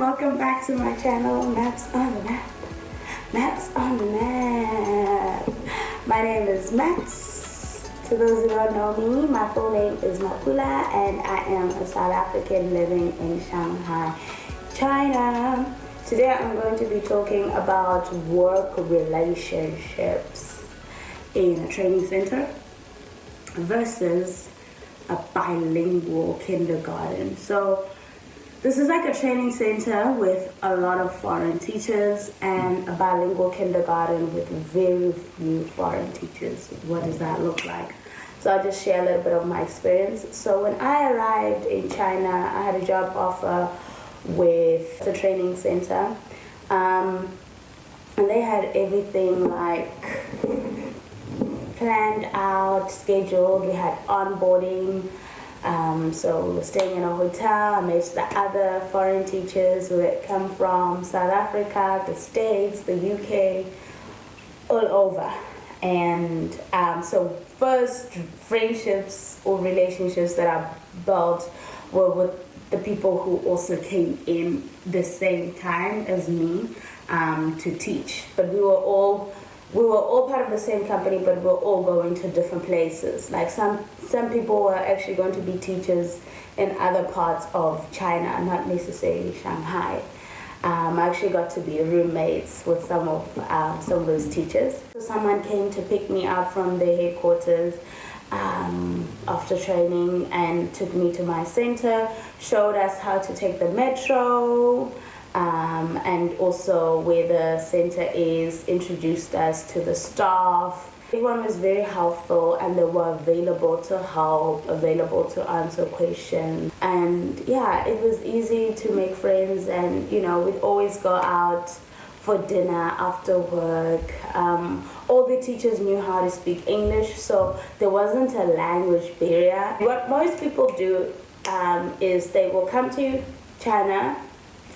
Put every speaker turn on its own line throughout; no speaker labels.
welcome back to my channel, Maps on the Map. Maps on the Map. My name is Max. To those who don't know me, my full name is Mapula and I am a South African living in Shanghai, China. Today I'm going to be talking about work relationships in a training center versus a bilingual kindergarten. So this is like a training center with a lot of foreign teachers and a bilingual kindergarten with very few foreign teachers. What does that look like? So I'll just share a little bit of my experience. So when I arrived in China, I had a job offer with the training center. And they had everything like planned out, scheduled. We had onboarding. So we were staying in a hotel. I met the other foreign teachers who had come from South Africa, the States, the UK, all over. And so first friendships or relationships that I built were with the people who also came in the same time as me to teach. But we were all part of the same company, but we were all going to different places. Like some people were actually going to be teachers in other parts of China, not necessarily Shanghai. I actually got to be roommates with some of those teachers. So someone came to pick me up from the headquarters after training and took me to my center, showed us how to take the metro, and also where the center is, introduced us to the staff. Everyone was very helpful and they were available to help, available to answer questions. And yeah, it was easy to make friends, and you know, we'd always go out for dinner after work. All the teachers knew how to speak English, so there wasn't a language barrier. What most people do is they will come to China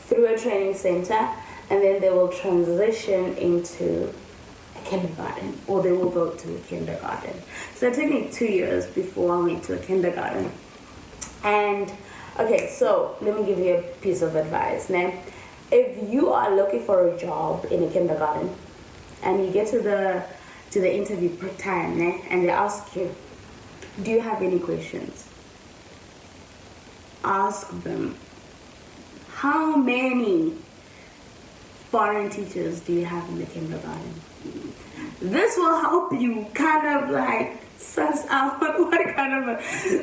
through a training center, and then they will transition into a kindergarten, or they will go to a kindergarten. So it took me 2 years before I went to a kindergarten. And okay, so let me give you a piece of advice. Now, if you are looking for a job in a kindergarten and you get to the interview time, and they ask you, do you have any questions? Ask them, how many foreign teachers do you have in the kindergarten? This will help you kind of like suss out what kind of a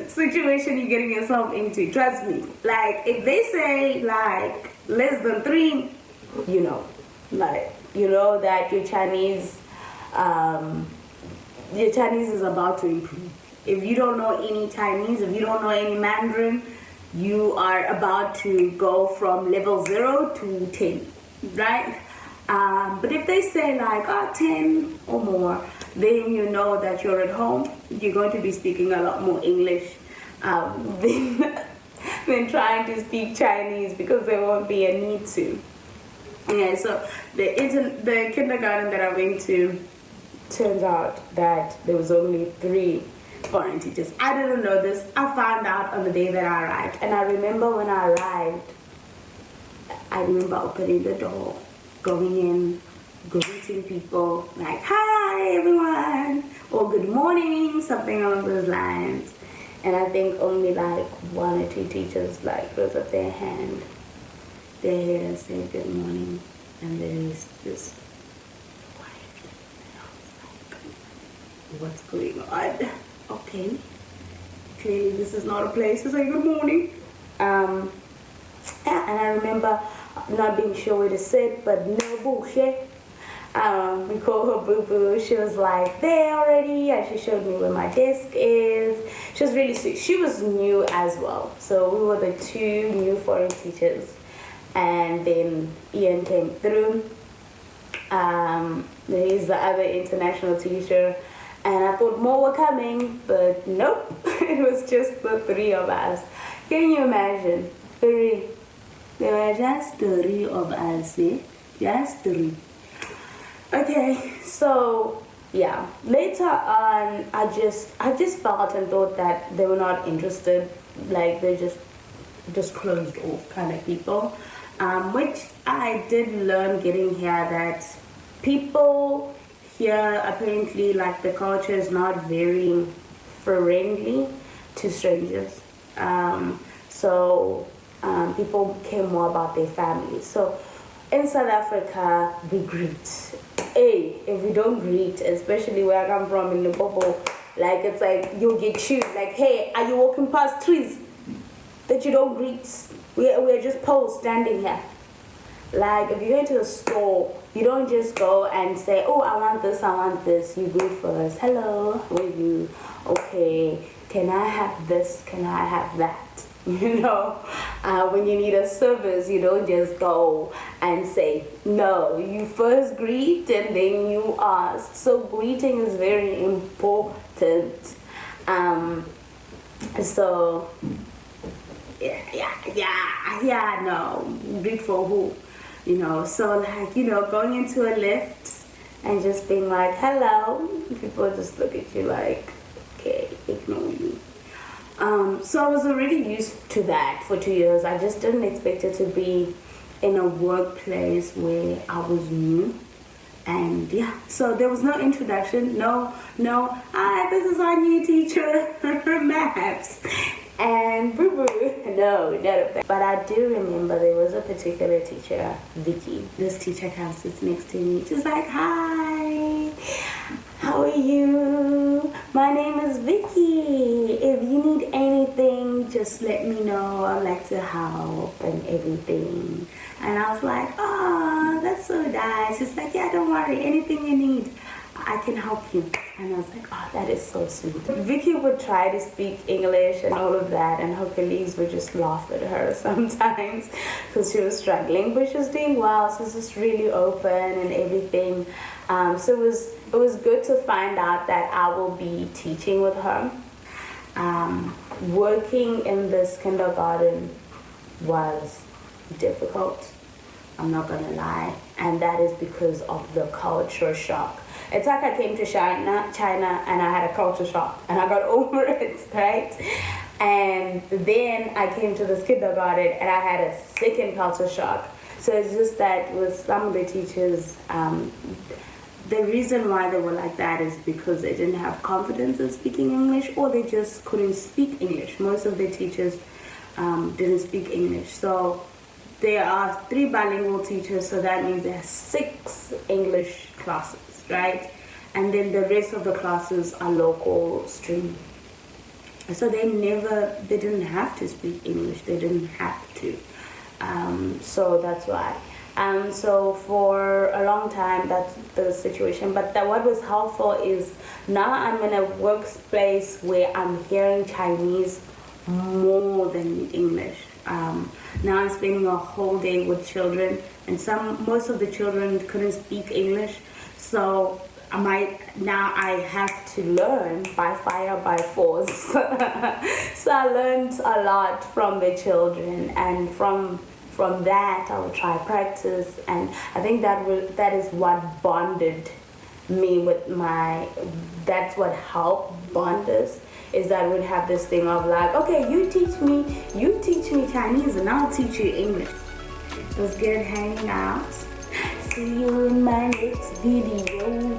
situation you're getting yourself into. Trust me. Like if they say like less than 3, you know, like you know that your Chinese is about to improve. If you don't know any Chinese, if you don't know any Mandarin, you are about to go from level 0 to 10, right? But if they say like 10 or more, then you know that you're at home. You're going to be speaking a lot more English than trying to speak Chinese, because there won't be a need to. Yeah, so the kindergarten that I went to, turns out that there was only 3 foreign teachers. I didn't know this. I found out on the day that I arrived. And I remember when I arrived, I remember opening the door, going in, greeting people like, hi everyone, or good morning, something along those lines. And I think only like 1 or 2 teachers like raised up their hand, their head, and said good morning. And then it's just quiet. And I was like, what's going on? Okay, clearly this is not a place to say good morning. Yeah, and I remember not being sure where to sit, but no bullshit. We called her Boo Boo. She was like there already, and she showed me where my desk is. She was really sweet. She was new as well, so we were the 2 new foreign teachers. And then Ian came through. He's the other international teacher. And I thought more were coming, but nope. It was just the 3 of us. Can you imagine? 3. There were just 3 of us, eh? Just 3. Okay, so yeah. Later on, I just felt and thought that they were not interested. Like they just closed off kind of people. which I did learn getting here, that people here apparently, like, the culture is not very friendly to strangers. People care more about their families. So in South Africa, we greet. Hey, if we don't greet, especially where I come from in Limpopo, like, it's like you'll get chewed. Like, hey, are you walking past trees that you don't greet? We're just poles standing here. Like, if you go into a store, you don't just go and say, oh, I want this, I want this. You greet first. Hello, how are you? Okay, can I have this? Can I have that? You know, when you need a service, you don't just go and say no. You first greet and then you ask. So greeting is very important. So no, greet for who? You know, so, like, you know, going into a lift and just being like, hello, people just look at you like, okay, ignore you. So I was already used to that for 2 years. I just didn't expect it to be in a workplace where I was new. And yeah, so there was no introduction, no, hi, this is our new teacher, maths. And boo-boo, no, none of that. But I do remember there was a particular teacher, Vicky. This teacher comes, sits next to me. She's like, hi, how are you? My name is Vicky. If you need anything, just let me know. I'd like to help and everything. And I was like, oh, that's so nice. She's like, yeah, don't worry. Anything you need, I can help you. And I was like, oh, that is so sweet. Vicky would try to speak English and all of that, and her colleagues would just laugh at her sometimes because she was struggling, but she was doing well. She was just really open and everything. So it was good to find out that I will be teaching with her. Working in this kindergarten was difficult, I'm not gonna lie, and that is because of the culture shock. It's like I came to China and I had a culture shock and I got over it, right? And then I came to this kindergarten and I had a second culture shock. So it's just that with some of the teachers, the reason why they were like that is because they didn't have confidence in speaking English, or they just couldn't speak English. Most of the teachers didn't speak English. So there are 3 bilingual teachers, so that means there are 6 English classes, right? And then the rest of the classes are local stream. So they didn't have to speak English, they didn't have to. So that's why. So for a long time, that's the situation. But what was helpful is now I'm in a workplace where I'm hearing Chinese more than English. Now I'm spending a whole day with children, and most of the children couldn't speak English, so now I have to learn by fire, by force. So I learned a lot from the children, and from that I will try practice, and I think that is what bonded me with that's what helped bond us. Is that we'd have this thing of like, okay, you teach me Chinese and I'll teach you English. It was good hanging out. See you in my next video.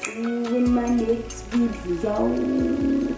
See you in my next video.